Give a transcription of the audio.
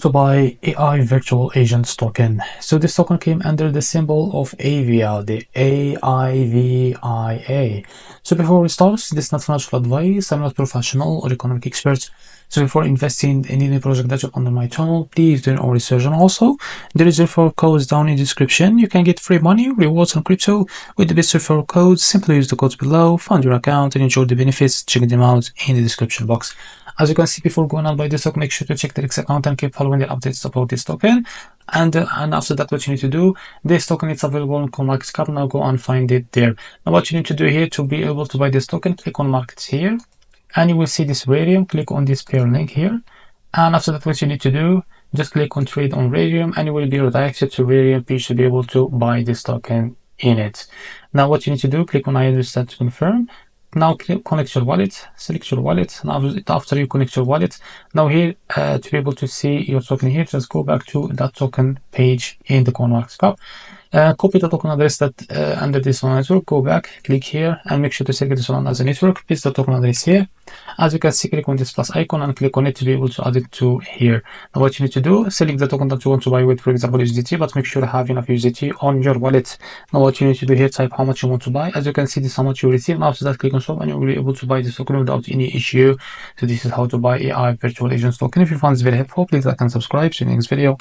to buy AI virtual agents token. So this token came under the symbol of AVIA, the AIVIA. So before we start, this is not financial advice. I'm not professional or economic expert. So before investing in any project that you're on my channel, please do your own research. And also, there is referral codes down in the description. You can get free money, rewards, and crypto with the best referral codes. Simply use the codes below, fund your account, and enjoy the benefits. Check them out in the description box. As you can see, before going on by this token, make sure to check the REFERRAL account and keep following the updates about this token. And after that, what you need to do, this token is available on MEXC. Now go and find it there. Now what you need to do here to be able to buy this token, click on markets here, and you will see this Radium. Click on this pair link here, and after that, what you need to do, just click on trade on Radium, and you will be redirected to Radium page to be able to buy this token in it. Now what you need to do, click on I understand to confirm. Now connect your wallet, select your wallet. Now after you connect your wallet, now here to be able to see your token here, just go back to that token page in the CoinMarketCap. Copy the token address that under this one network, go back, click here, and make sure to select this one as a network. Paste the token address here. As you can see, click on this plus icon and click on it to be able to add it to here. Now what you need to do, select the token that you want to buy with, for example USDT, but make sure to have enough USDT on your wallet. Now what you need to do here, type how much you want to buy. As you can see, this is how much you receive. Now after that, click on swap, and you will be able to buy this token without any issue. So this is how to buy AI virtual agents token. If you found this very helpful, please like and subscribe. See you in the next video.